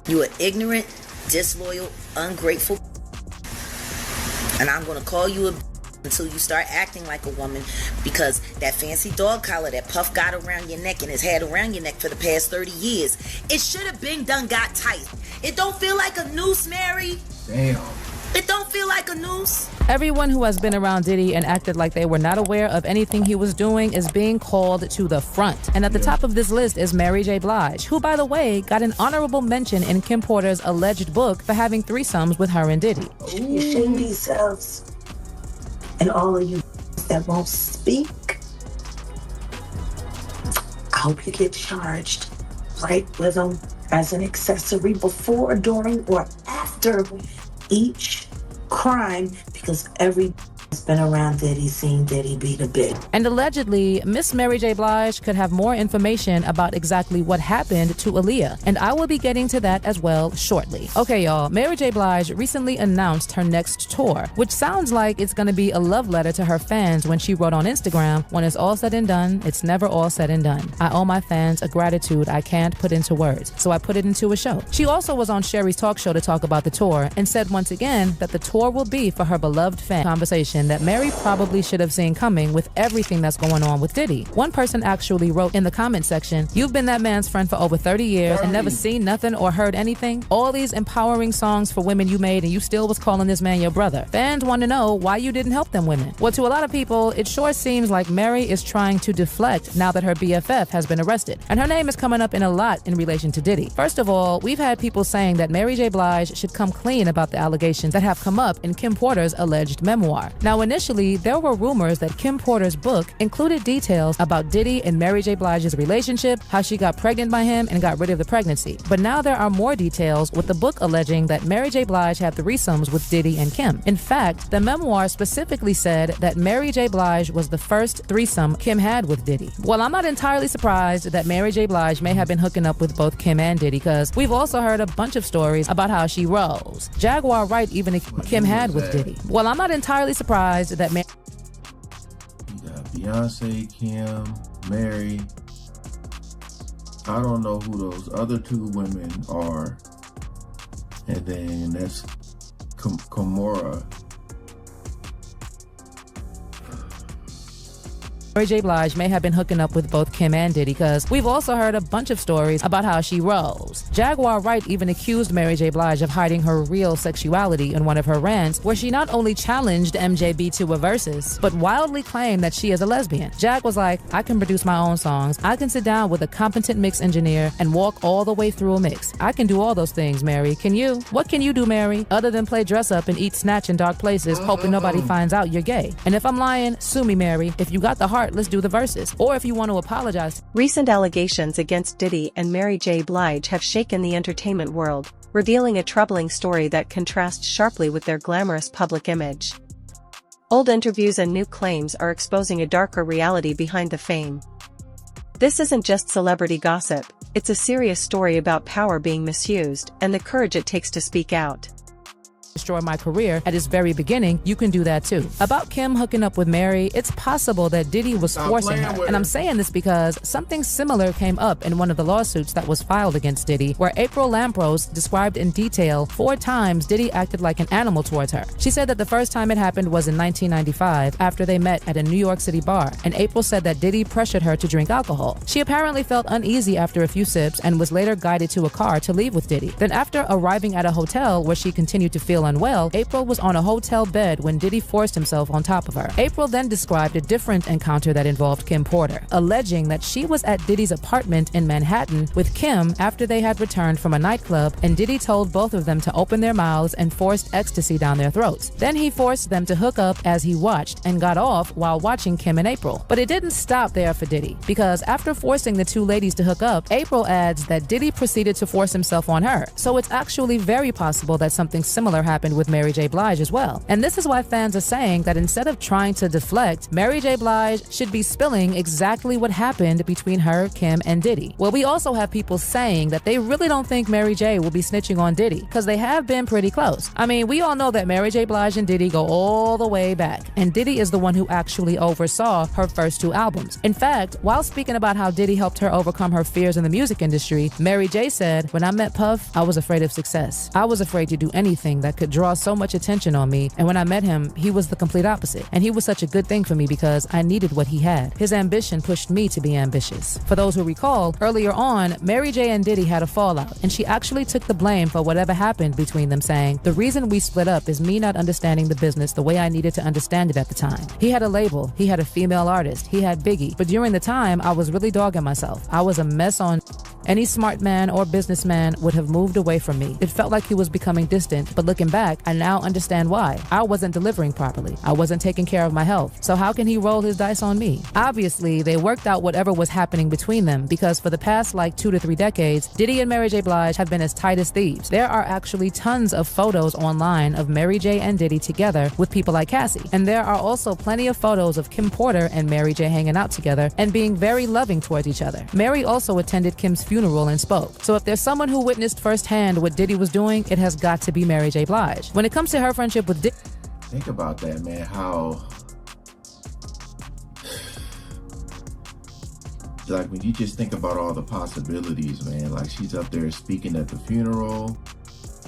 You are ignorant, disloyal, ungrateful, and I'm gonna call you a until you start acting like a woman, because that fancy dog collar that Puff got around your neck and has had around your neck for the past 30 years, it should have been done got tight. It don't feel like a noose, Mary. Damn. It don't feel like a noose. Everyone who has been around Diddy and acted like they were not aware of anything he was doing is being called to the front. And at the top of this list is MaryJBlige, who, by the way, got an honorable mention in Kim Porter's alleged book for having threesomes with her and Diddy. You shame yourselves. And all of you that won't speak, I hope you get charged right with them as an accessory before, during, or after each crime, because every has been around Diddy, seen Diddy beat a bitch. And allegedly, Miss MaryJBlige could have more information about exactly what happened to Aaliyah. And I will be getting to that as well shortly. Okay, y'all, MaryJBlige recently announced her next tour, which sounds like it's gonna be a love letter to her fans when she wrote on Instagram, "When it's all said and done, it's never all said and done. I owe my fans a gratitude I can't put into words, so I put it into a show." She also was on Sherry's talk show to talk about the tour and said once again that the tour will be for her beloved fan. Conversation that Mary probably should have seen coming with everything that's going on with Diddy. One person actually wrote in the comment section, "You've been that man's friend for over 30 years and never seen nothing or heard anything? All these empowering songs for women you made and you still was calling this man your brother. Fans want to know why you didn't help them women." Well, to a lot of people, it sure seems like Mary is trying to deflect now that her BFF has been arrested. And her name is coming up in a lot in relation to Diddy. First of all, we've had people saying that MaryJBlige should come clean about the allegations that have come up in Kim Porter's alleged memoir. Now, initially, there were rumors that Kim Porter's book included details about Diddy and MaryJBlige's relationship, how she got pregnant by him and got rid of the pregnancy. But now there are more details, with the book alleging that MaryJBlige had threesomes with Diddy and Kim. In fact, the memoir specifically said that MaryJBlige was the first threesome Kim had with Diddy. Well, I'm not entirely surprised that MaryJBlige may have been hooking up with both Kim and Diddy, because we've also heard a bunch of stories about how she rolls. Jaguar Wright even Kim had with Diddy. Well, I'm not entirely surprised that You got Beyonce, Kim, Mary. I don't know who those other two women are. And then that's Kimora. MaryJBlige may have been hooking up with both Kim and Diddy, because we've also heard a bunch of stories about how she rolls. Jaguar Wright even accused MaryJBlige of hiding her real sexuality in one of her rants, where she not only challenged MJB to a versus, but wildly claimed that she is a lesbian. Jag was like, "I can produce my own songs. I can sit down with a competent mix engineer and walk all the way through a mix. I can do all those things, Mary. Can you? What can you do, Mary, other than play dress up and eat snatch in dark places, hoping nobody finds out you're gay? And if I'm lying, sue me, Mary. If you got the heart, let's do the verses. Or if you want to apologize." Recent allegations against Diddy and MaryJBlige have shaken the entertainment world, revealing a troubling story that contrasts sharply with their glamorous public image. Old interviews and new claims are exposing a darker reality behind the fame. This isn't just celebrity gossip, it's a serious story about power being misused and the courage it takes to speak out. Destroy my career at its very beginning, you can do that too. About Kim hooking up with Mary, it's possible that Diddy was forcing her. And I'm saying this because something similar came up in one of the lawsuits that was filed against Diddy, where April Lampros described in detail 4 times Diddy acted like an animal towards her. She said that the first time it happened was in 1995 after they met at a New York City bar, and April said that Diddy pressured her to drink alcohol. She apparently felt uneasy after a few sips and was later guided to a car to leave with Diddy. Then after arriving at a hotel where she continued to feel unwell, April was on a hotel bed when Diddy forced himself on top of her. April then described a different encounter that involved Kim Porter, alleging that she was at Diddy's apartment in Manhattan with Kim after they had returned from a nightclub, and Diddy told both of them to open their mouths and forced ecstasy down their throats. Then he forced them to hook up as he watched and got off while watching Kim and April. But it didn't stop there for Diddy, because after forcing the two ladies to hook up, April adds that Diddy proceeded to force himself on her. So it's actually very possible that something similar happened with Mary J. Blige as well. And this is why fans are saying that instead of trying to deflect, Mary J. Blige should be spilling exactly what happened between her, Kim, and Diddy. Well, we also have people saying that they really don't think Mary J. will be snitching on Diddy because they have been pretty close. I mean, we all know that Mary J. Blige and Diddy go all the way back, and Diddy is the one who actually oversaw her first 2 albums. In fact, while speaking about how Diddy helped her overcome her fears in the music industry, Mary J. said, "When I met Puff, I was afraid of success. I was afraid to do anything that could draw so much attention on me, and when I met him, he was the complete opposite. And he was such a good thing for me because I needed what he had. His ambition pushed me to be ambitious." For those who recall, earlier on, Mary J. and Diddy had a fallout, and she actually took the blame for whatever happened between them, saying, "The reason we split up is me not understanding the business the way I needed to understand it at the time. He had a label, he had a female artist, he had Biggie, but during the time, I was really dogging myself. I was a mess on. Any smart man or businessman would have moved away from me. It felt like he was becoming distant, but looking back, I now understand why. I wasn't delivering properly. I wasn't taking care of my health. So how can he roll his dice on me?" Obviously, they worked out whatever was happening between them because for the past 2 to 3 decades, Diddy and Mary J. Blige have been as tight as thieves. There are actually tons of photos online of Mary J. and Diddy together with people like Cassie. And there are also plenty of photos of Kim Porter and Mary J. hanging out together and being very loving towards each other. Mary also attended Kim's funeral and spoke. So if there's someone who witnessed firsthand what Diddy was doing, it has got to be Mary J. Blige. When it comes to her friendship with Diddy, Think about that, man. How, like, when you just think about all the possibilities, man, like she's up there speaking at the funeral,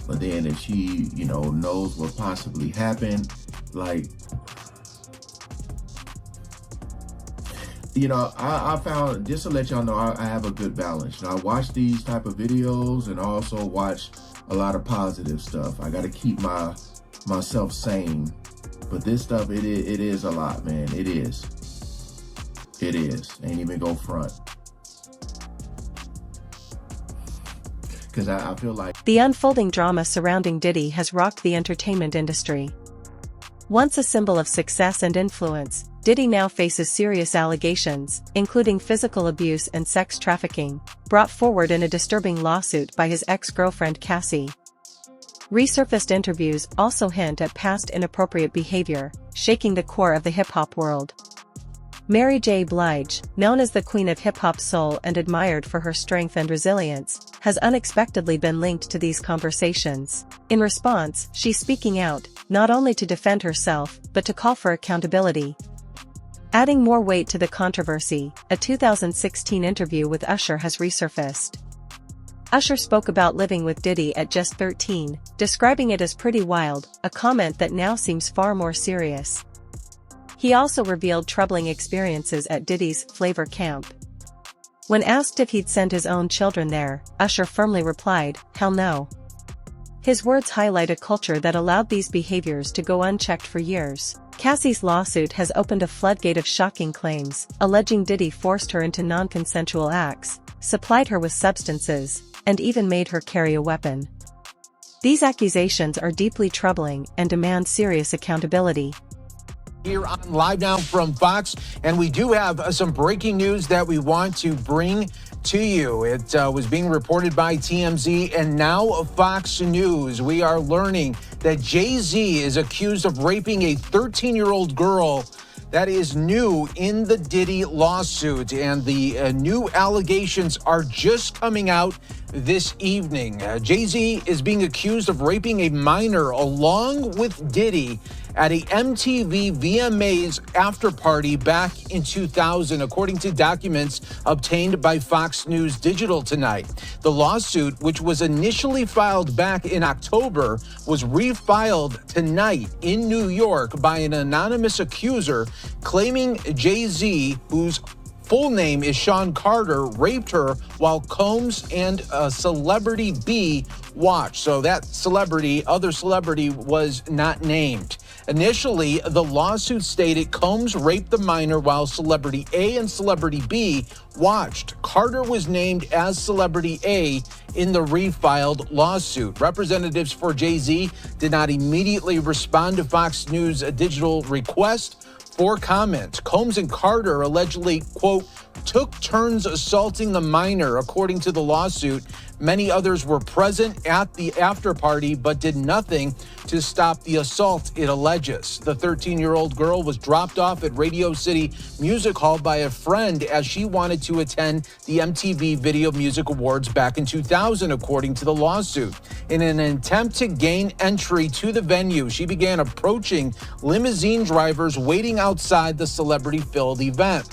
but then if she, knows what possibly happened, like, I found, just to let y'all know, I have a good balance. I watch these type of videos and also watch a lot of positive stuff. I got to keep myself sane. But this stuff, it is a lot, man. It is. Ain't even go front. Because I feel like the unfolding drama surrounding Diddy has rocked the entertainment industry. Once a symbol of success and influence, Diddy now faces serious allegations, including physical abuse and sex trafficking, brought forward in a disturbing lawsuit by his ex-girlfriend Cassie. Resurfaced interviews also hint at past inappropriate behavior, shaking the core of the hip-hop world. Mary J. Blige, known as the Queen of Hip-Hop Soul and admired for her strength and resilience, has unexpectedly been linked to these conversations. In response, she's speaking out, not only to defend herself, but to call for accountability. Adding more weight to the controversy, a 2016 interview with Usher has resurfaced. Usher spoke about living with Diddy at just 13, describing it as pretty wild, a comment that now seems far more serious. He also revealed troubling experiences at Diddy's Flavor Camp. When asked if he'd send his own children there, Usher firmly replied, "Hell no." His words highlight a culture that allowed these behaviors to go unchecked for years. Cassie's lawsuit has opened a floodgate of shocking claims, alleging Diddy forced her into non-consensual acts, supplied her with substances, and even made her carry a weapon. These accusations are deeply troubling and demand serious accountability. Here on Live Now from Fox, and we do have some breaking news that we want to bring to you. It was being reported by TMZ and now Fox News. We are learning that Jay-Z is accused of raping a 13-year-old girl. That is new in the Diddy lawsuit, and the new allegations are just coming out this evening. Jay-Z is being accused of raping a minor along with Diddy at a MTV VMAs after party back in 2000, according to documents obtained by Fox News Digital tonight. The lawsuit, which was initially filed back in October, was refiled tonight in New York by an anonymous accuser claiming Jay-Z, whose full name is Sean Carter, raped her while Combs and Celebrity B watched. So that other celebrity was not named. Initially, the lawsuit stated Combs raped the minor while Celebrity A and Celebrity B watched. Carter was named as Celebrity A in the refiled lawsuit. Representatives for Jay-Z did not immediately respond to Fox News Digital request for comment. Combs and Carter allegedly, quote, took turns assaulting the minor, according to the lawsuit. Many others were present at the after party but did nothing to stop the assault, it alleges. The 13-year-old girl was dropped off at Radio City Music Hall by a friend as she wanted to attend the MTV Video Music Awards back in 2000, according to the lawsuit. In an attempt to gain entry to the venue, she began approaching limousine drivers waiting outside the celebrity-filled event.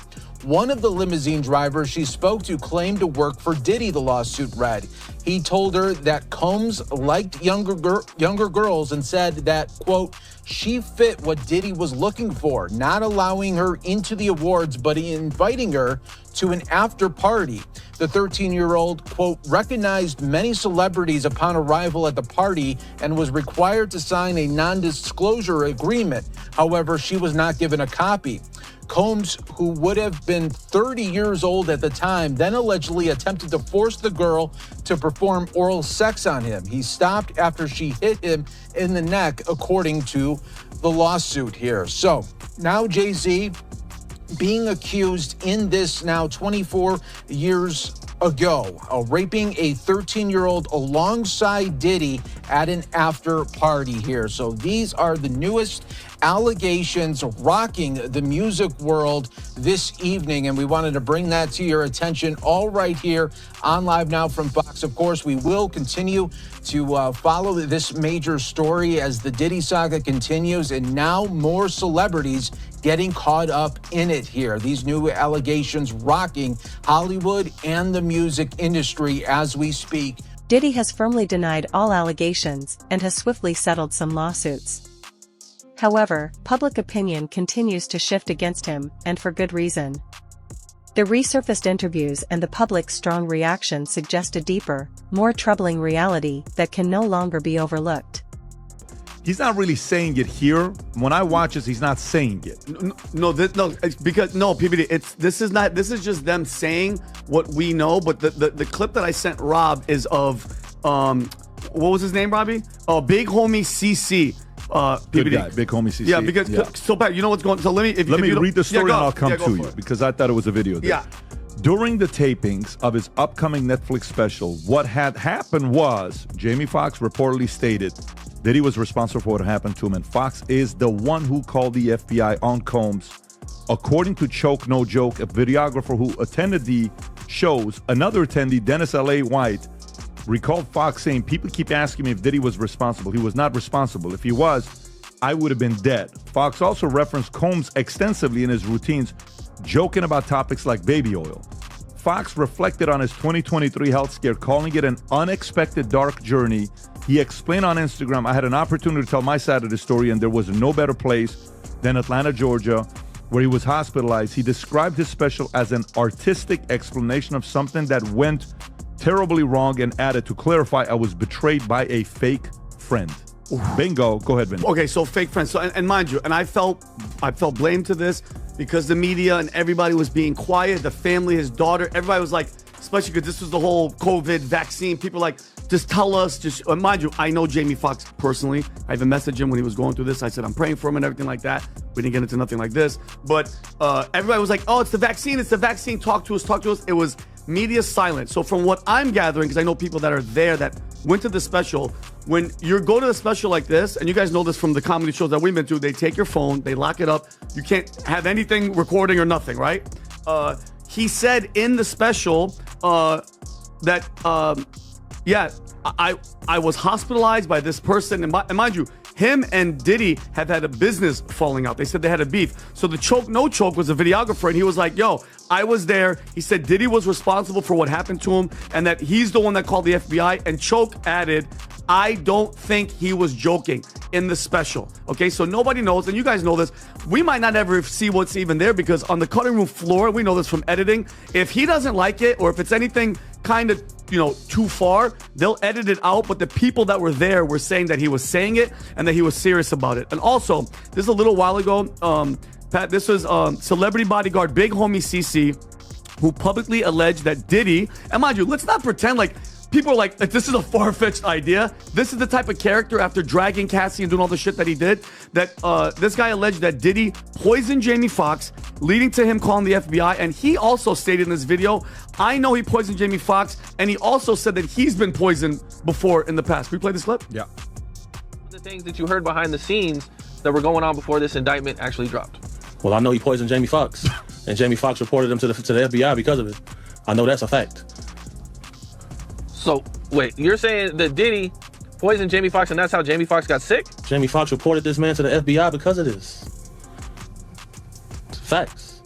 One of the limousine drivers she spoke to claimed to work for Diddy, the lawsuit read. He told her that Combs liked younger girls and said that, quote, she fit what Diddy was looking for, not allowing her into the awards, but inviting her to an after party. The 13-year-old, quote, recognized many celebrities upon arrival at the party and was required to sign a non-disclosure agreement. However, she was not given a copy. Combs, who would have been 30 years old at the time, then allegedly attempted to force the girl to perform oral sex on him. He stopped after she hit him in the neck, according to the lawsuit here. So now Jay-Z being accused in this now 24 years ago of raping a 13-year-old alongside Diddy at an after party here. So these are the newest allegations rocking the music world this evening, and we wanted to bring that to your attention all right here on Live Now from Fox. Of course, we will continue to follow this major story as the Diddy saga continues, and now more celebrities getting caught up in it here. These new allegations rocking Hollywood and the music industry as we speak. Diddy has firmly denied all allegations and has swiftly settled some lawsuits. However, public opinion continues to shift against him, and for good reason. The resurfaced interviews and the public's strong reaction suggest a deeper, more troubling reality that can no longer be overlooked. He's not really saying it here. When I watch this, he's not saying it. It's because PBD. This is just them saying what we know. But the clip that I sent Rob is of what was his name, Robbie? Big Homie CC. PBD. Good guy, Big Homie CC. Yeah, because so bad. You know what's going on. So let me read the story and I'll come to you it. because I thought it was a video there. Yeah. During the tapings of his upcoming Netflix special, what had happened was Jamie Foxx reportedly stated that he was responsible for what happened to him, and Fox is the one who called the FBI on Combs. According to Choke No Joke, a videographer who attended the shows, another attendee, Dennis L.A. White, recalled Fox saying, people keep asking me if Diddy was responsible. He was not responsible. If he was, I would have been dead. Fox also referenced Combs extensively in his routines, joking about topics like baby oil. Fox reflected on his 2023 health scare, calling it an unexpected dark journey. He explained on Instagram, I had an opportunity to tell my side of the story, and there was no better place than Atlanta, Georgia, where he was hospitalized. He described his special as an artistic explanation of something that went terribly wrong and added, to clarify, I was betrayed by a fake friend. Bingo. Go ahead, Vinny. Okay, so fake friends. So and mind you, and I felt blame to this because the media and everybody was being quiet. The family, his daughter, everybody was like, especially because this was the whole COVID vaccine. People were like, just tell us. Just mind you, I know Jamie Foxx personally. I even messaged him when he was going through this. I said I'm praying for him and everything like that. We didn't get into nothing like this, but everybody was like, oh, it's the vaccine. It's the vaccine. Talk to us. It was media silent. So from what I'm gathering, because I know people that are there that went to the special, when you go to a special like this, and you guys know this from the comedy shows that we've been to, they take your phone, they lock it up. You can't have anything recording or nothing, right? He said in the special that, I was hospitalized by this person. And mind you, him and Diddy have had a business falling out. They said they had a beef. So the Choke No Choke was a videographer, and he was like, yo, I was there. He said Diddy was responsible for what happened to him and that he's the one that called the FBI. And Choke added, I don't think he was joking in the special. Okay, so nobody knows, and you guys know this. We might not ever see what's even there because on the cutting room floor, we know this from editing, if he doesn't like it or if it's anything kind of, too far, they'll edit it out. But the people that were there were saying that he was saying it and that he was serious about it. And also, this is a little while ago, Pat, this was celebrity bodyguard Big Homie CC, who publicly alleged that Diddy, and mind you, let's not pretend like people are like, this is a far-fetched idea. This is the type of character, after dragging Cassie and doing all the shit that he did, that this guy alleged that Diddy poisoned Jamie Foxx, leading to him calling the FBI. And he also stated in this video, I know he poisoned Jamie Foxx, and he also said that he's been poisoned before in the past. Can we play this clip? Yeah. The things that you heard behind the scenes that were going on before this indictment actually dropped. Well, I know he poisoned Jamie Foxx, and Jamie Foxx reported him to the FBI because of it. I know that's a fact. So, wait, you're saying that Diddy poisoned Jamie Foxx and that's how Jamie Foxx got sick? Jamie Foxx reported this man to the FBI because of this. Facts.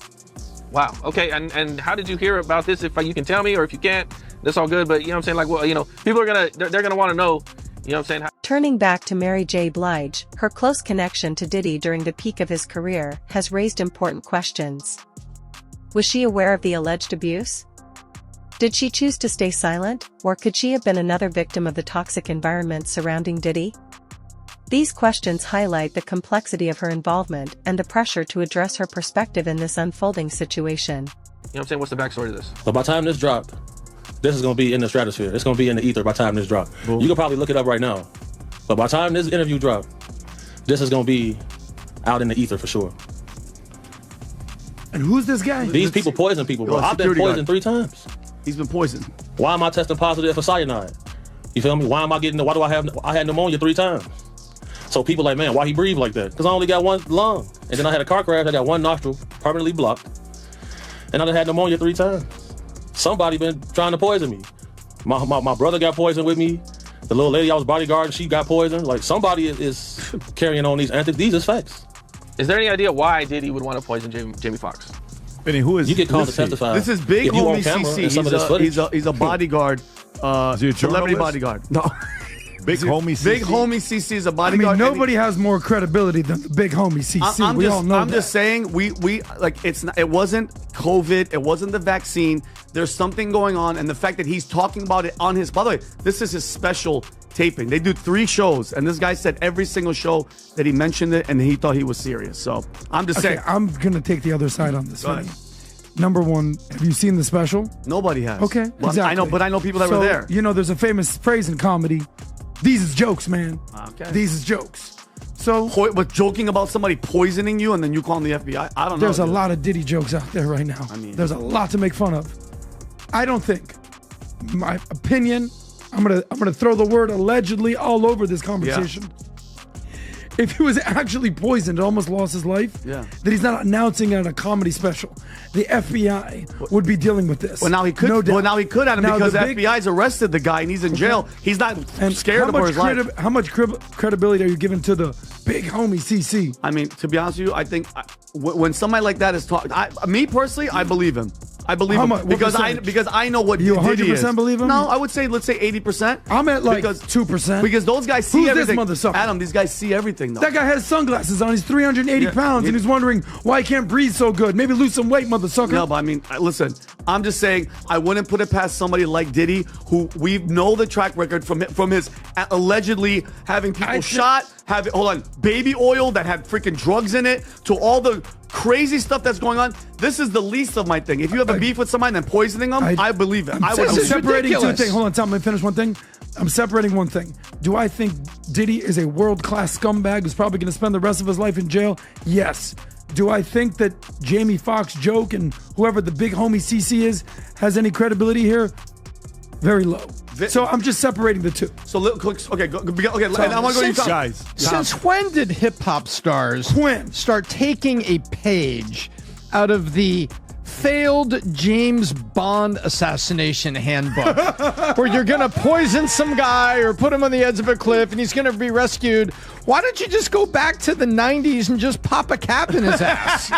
Wow. Okay, and how did you hear about this? If you can tell me, or if you can't, that's all good. But you know what I'm saying? Like, well, you know, people are they're gonna want to know. You know what I'm saying? Turning back to MaryJBlige, her close connection to Diddy during the peak of his career has raised important questions. Was she aware of the alleged abuse? Did she choose to stay silent, or could she have been another victim of the toxic environment surrounding Diddy? These questions highlight the complexity of her involvement and the pressure to address her perspective in this unfolding situation. You know what I'm saying? What's the backstory to this? But by the time this dropped, this is going to be in the stratosphere. It's going to be in the ether by the time this dropped. You can probably look it up right now. But by the time this interview dropped, this is going to be out in the ether for sure. And who's this guy? These people poison people, bro. I've been poisoned 3 times. He's been poisoned. Why am I testing positive for cyanide? You feel me? Why do I had pneumonia 3 times? So people like, man, why he breathe like that? Because I only got 1 lung. And then I had a car crash, I got 1 nostril permanently blocked. And I done had pneumonia 3 times. Somebody been trying to poison me. My brother got poisoned with me. The little lady I was bodyguarding, she got poisoned. Like, somebody is carrying on these antics. These is facts. Is there any idea why Diddy would want to poison Jamie Foxx? Benny, who is you get called to testify? This is Big Homie CC. He's a bodyguard, celebrity bodyguard. No. Big Homie CC. Big Homie CC is a bodyguard. I mean, nobody has more credibility than the Big Homie CC. I'm just saying, we like, it wasn't COVID, it wasn't the vaccine. There's something going on, and the fact that he's talking about it on his. By the way, this is his special taping. They do 3 shows, and this guy said every single show that he mentioned it, and he thought he was serious. So I'm just saying. I'm gonna take the other side on this. Number one, have you seen the special? Nobody has. Okay, well, exactly. I know people that were there. You know, there's a famous phrase in comedy. These is jokes, man. Okay. These is jokes. So, but joking about somebody poisoning you and then you calling the FBI, I don't know. There's a lot of Diddy jokes out there right now. I mean, there's a lot to make fun of. I don't think, my opinion, I'm gonna throw the word allegedly all over this conversation. Yeah. If he was actually poisoned, almost lost his life, that he's not announcing it on a comedy special, the FBI would be dealing with this. Well, now he could. No doubt. Well, now he could have because the FBI's arrested the guy and he's in jail. He's not scared for his life. How much credibility are you giving to the Big Homie CC? I mean, to be honest with you, I think when somebody like that is talking, me personally, I believe him. I believe him because I know what you Diddy is. 100% believe him? No, I would say let's say 80%. I'm at like 2%. Because those guys see everything. Who's this motherfucker? Adam, these guys see everything though. That guy has sunglasses on. He's 380 pounds and he's wondering why he can't breathe so good. Maybe lose some weight, motherfucker. No, but I mean, listen, I'm just saying I wouldn't put it past somebody like Diddy, who we know the track record from his allegedly having people shot, having baby oil that had freaking drugs in it, to all the crazy stuff that's going on. This is the least of my thing. If you have a beef with somebody and poisoning them, I believe it. I'm separating 2 things. Hold on, tell me to finish one thing. I'm separating one thing. Do I think Diddy is a world-class scumbag who's probably going to spend the rest of his life in jail? Yes. Do I think that Jamie Foxx joke and whoever the Big Homie CC is has any credibility here? Very low. So I'm just separating the 2. So okay, and I want to go to you guys. Since when did hip hop stars start taking a page out of the failed James Bond assassination handbook, where you're gonna poison some guy or put him on the edge of a cliff and he's gonna be rescued? Why don't you just go back to the 90s and just pop a cap in his ass?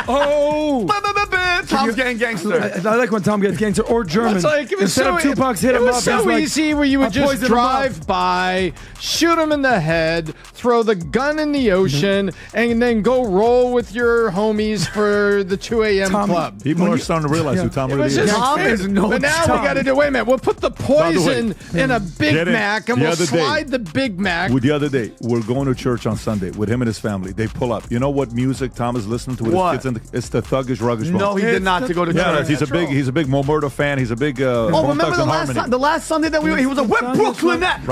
Tom's Gang Gangster. I like when Tom gets gangster or German. It's like, Instead of Tupac's hit him up, it's so easy where you would just drive by, shoot him in the head, throw the gun in the ocean, and then go roll with your homies for the 2 a.m. club. People are starting to realize who Tom really is. But now we got to do, wait a minute, we'll put the poison in a Big Mac and we'll slide the Big Mac. The other day, we're going to church church on Sunday with him and his family. They pull up. You know what music Tom is listening to with What? his kids? It's the Thuggish Ruggish. No, he did not to go to church. He's a big Mo Murda fan. He's a big. Oh, remember the last Sunday that he was a Brooklyn. Right.